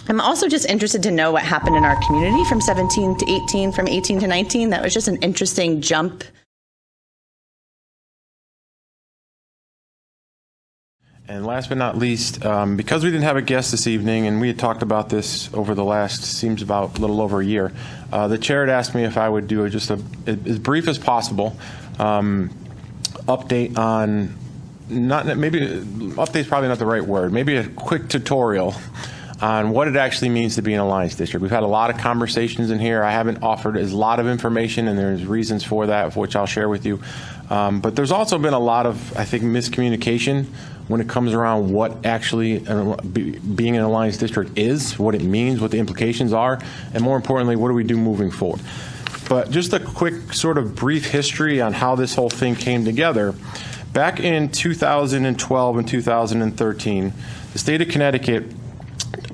I'm also just interested to know what happened in our community from 17 to 18, from 18 to 19. That was just an interesting jump. And last but not least, because we didn't have a guest this evening, and we had talked about this over the last, seems about a little over a year, the chair had asked me if I would do just as brief as possible update on, update's probably not the right word, maybe a quick tutorial on what it actually means to be an Alliance District. We've had a lot of conversations in here. I haven't offered a lot of information, and there's reasons for that, of which I'll share with you. But there's also been a lot of, I think, miscommunication when it comes around what actually being an Alliance District is, what it means, what the implications are, and more importantly, what do we do moving forward. But just a quick sort of brief history on how this whole thing came together. Back in 2012 and 2013, the state of Connecticut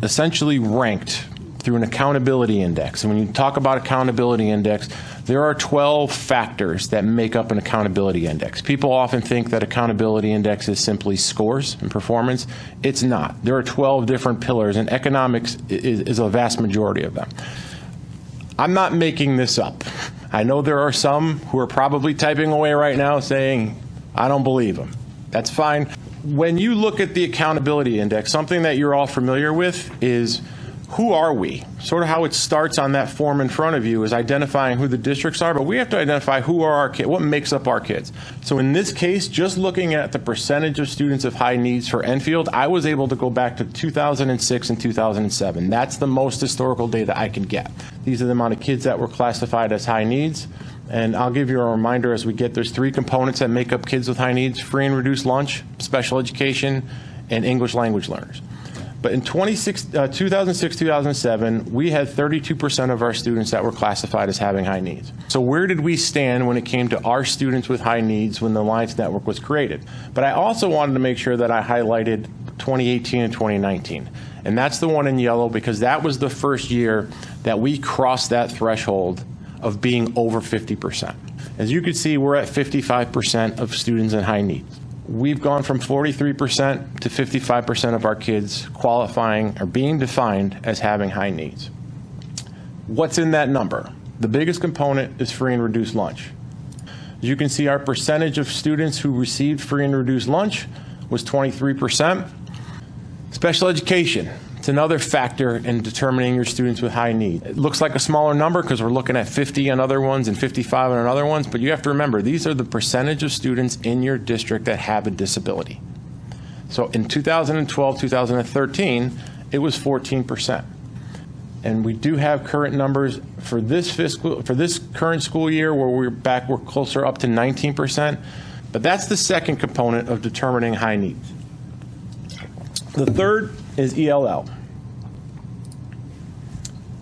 essentially ranked through an accountability index. And when you talk about accountability index, there are 12 factors that make up an accountability index. People often think that accountability index is simply scores and performance. It's not. There are 12 different pillars, and economics is a vast majority of them. I'm not making this up. I know there are some who are probably typing away right now saying, I don't believe them. That's fine. When you look at the accountability index, something that you're all familiar with is who are we? Sort of how it starts on that form in front of you is identifying who the districts are, but we have to identify who are our kids, what makes up our kids. So in this case, just looking at the percentage of students of high needs for Enfield, I was able to go back to 2006 and 2007. That's the most historical data I can get. These are the amount of kids that were classified as high needs. And I'll give you a reminder as we get, there's 3 components that make up kids with high needs: free and reduced lunch, special education, and English language learners. But in 2006-2007, we had 32% of our students that were classified as having high needs. So where did we stand when it came to our students with high needs when the Alliance Network was created? But I also wanted to make sure that I highlighted 2018 and 2019. And that's the one in yellow because that was the first year that we crossed that threshold of being over 50%. As you can see, we're at 55% of students in high needs. We've gone from 43% to 55% of our kids qualifying or being defined as having high needs. What's in that number? The biggest component is free and reduced lunch. As you can see, our percentage of students who received free and reduced lunch was 23%. Special education. It's another factor in determining your students with high need. It looks like a smaller number because we're looking at 50 on other ones and 55 on other ones, but you have to remember these are the percentage of students in your district that have a disability. So in 2012, 2013, it was 14%. And we do have current numbers for this current school year where we're closer up to 19%, but that's the second component of determining high needs. The third is ELL.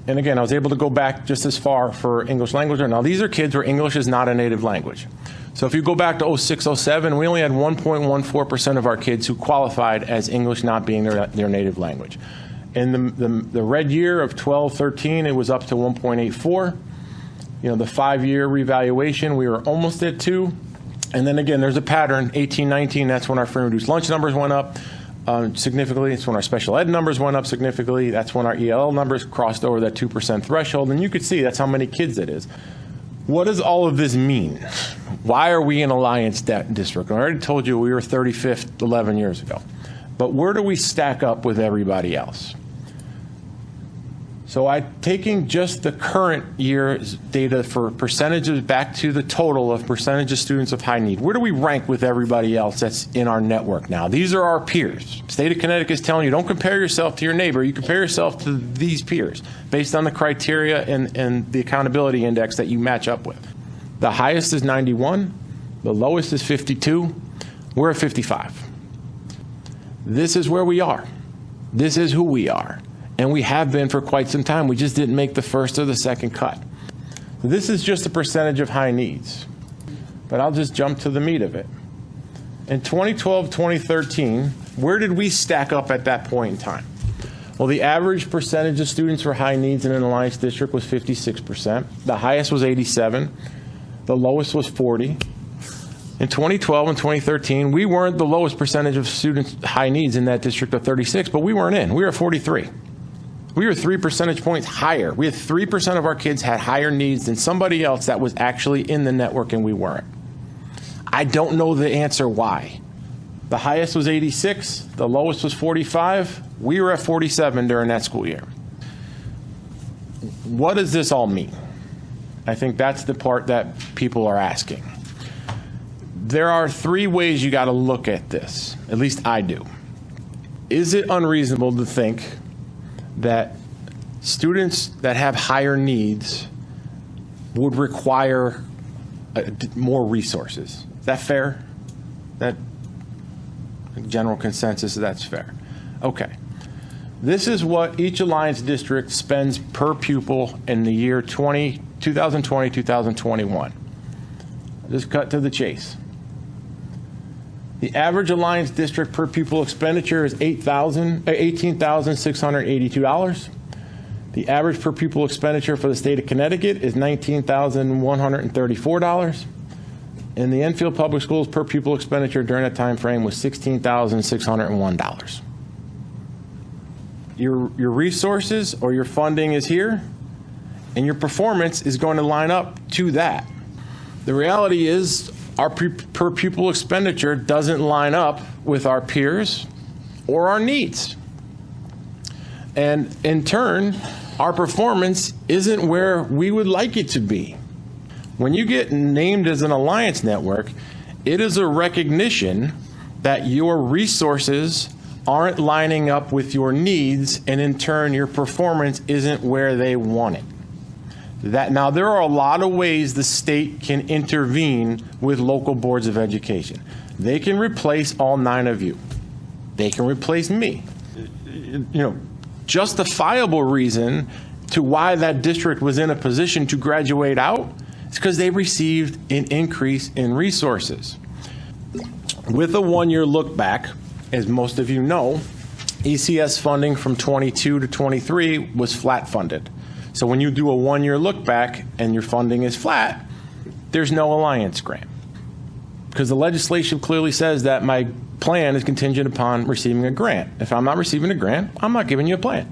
And again, I was able to go back just as far for English language. Now, these are kids where English is not a native language. So if you go back to 06, 07, we only had 1.14% of our kids who qualified as English not being their native language. In the red year of 12, 13, it was up to 1.84. You know, the 5-year revaluation, we were almost at 2. And then again, there's a pattern. 18, 19, that's when our free and reduced lunch numbers went up significantly. It's when our special ed numbers went up significantly. That's when our ELL numbers crossed over that 2% threshold. And you could see that's how many kids it is. What does all of this mean? Why are we an Alliance District? I already told you we were 35th 11 years ago. But where do we stack up with everybody else? So I'm taking just the current year's data for percentages back to the total of percentage of students of high need. Where do we rank with everybody else that's in our network now? These are our peers. State of Connecticut is telling you don't compare yourself to your neighbor. You compare yourself to these peers based on the criteria and the accountability index that you match up with. The highest is 91. The lowest is 52. We're at 55. This is where we are. This is who we are. And we have been for quite some time. We just didn't make the first or the second cut. This is just a percentage of high needs. But I'll just jump to the meat of it. In 2012, 2013, where did we stack up at that point in time? Well, the average percentage of students for high needs in an Alliance District was 56%. The highest was 87. The lowest was 40. In 2012 and 2013, we weren't the lowest percentage of students high needs in that district of 36, but we weren't in. We were at 43. We were 3 percentage points higher. We had 3% of our kids had higher needs than somebody else that was actually in the network and we weren't. I don't know the answer why. The highest was 86, the lowest was 45. We were at 47 during that school year. What does this all mean? I think that's the part that people are asking. There are 3 ways you got to look at this, at least I do. Is it unreasonable to think that students that have higher needs would require more resources? Is that fair? That general consensus, that's fair. Okay. This is what each Alliance district spends per pupil in the year 2020, 2021. Just cut to the chase. The average Alliance district per pupil expenditure is $18,682. The average per pupil expenditure for the state of Connecticut is $19,134. And the Enfield Public Schools per pupil expenditure during that time frame was $16,601. Your resources or your funding is here, and your performance is going to line up to that. The reality is our per pupil expenditure doesn't line up with our peers or our needs. And in turn, our performance isn't where we would like it to be. When you get named as an Alliance network, it is a recognition that your resources aren't lining up with your needs, and in turn, your performance isn't where they want it. Now, there are a lot of ways the state can intervene with local boards of education. They can replace all 9 of you. They can replace me. Justifiable reason to why that district was in a position to graduate out is because they received an increase in resources. With a 1-year look back, as most of you know, ECS funding from 22 to 23 was flat funded. So when you do a 1-year look back and your funding is flat, there's no Alliance grant. Because the legislation clearly says that my plan is contingent upon receiving a grant. If I'm not receiving a grant, I'm not giving you a plan.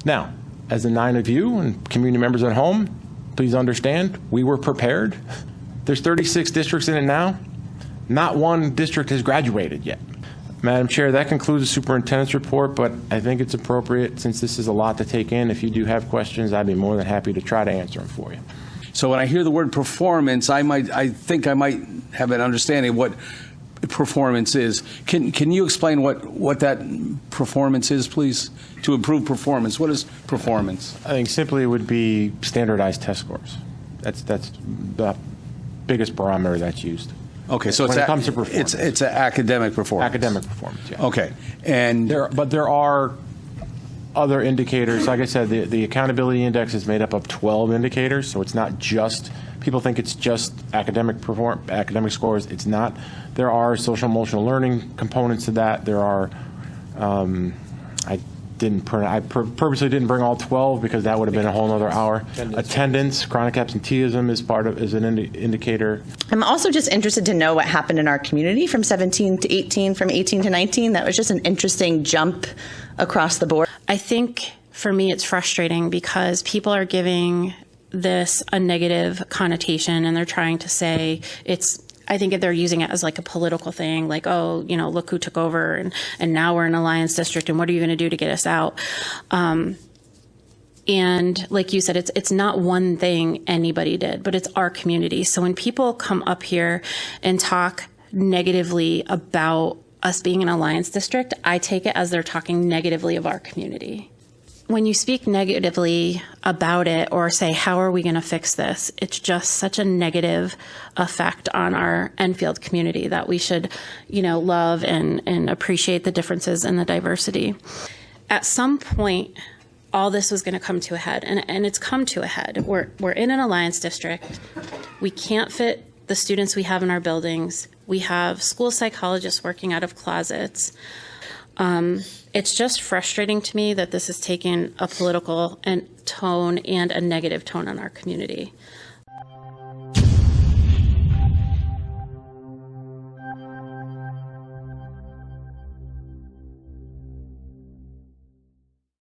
Now, as the 9 of you and community members at home, please understand, we were prepared. There's 36 districts in it now. Not one district has graduated yet. Madam Chair, that concludes the superintendent's report, but I think it's appropriate, since this is a lot to take in. If you do have questions, I'd be more than happy to try to answer them for you. So when I hear the word performance, I think I might have an understanding of what performance is. Can you explain what that performance is, please? To improve performance, what is performance? I think simply it would be standardized test scores. That's the biggest barometer that's used. Okay, so when it comes to performance, it's an academic performance. Academic performance, yeah. Okay, and there are other indicators. Like I said, the accountability index is made up of 12 indicators, so it's not just. People think it's just academic scores. It's not. There are social emotional learning components to that. There are. I purposely didn't bring all 12 because that would have been a whole other hour. Attendance, chronic absenteeism is an indicator. I'm also just interested to know what happened in our community from 17 to 18, from 18 to 19. That was just an interesting jump across the board. I think for me it's frustrating because people are giving this a negative connotation, and they're trying to say I think if they're using it as like a political thing, like, oh, look who took over and now we're an Alliance district and what are you going to do to get us out? And like you said, it's not one thing anybody did, but it's our community. So when people come up here and talk negatively about us being an Alliance district, I take it as they're talking negatively of our community. When you speak negatively about it or say, how are we going to fix this? It's just such a negative effect on our Enfield community that we should, love and appreciate the differences and the diversity. At some point, all this was going to come to a head, and it's come to a head. We're in an Alliance district. We can't fit the students we have in our buildings. We have school psychologists working out of closets. It's just frustrating to me that this has taken a political tone and a negative tone on our community.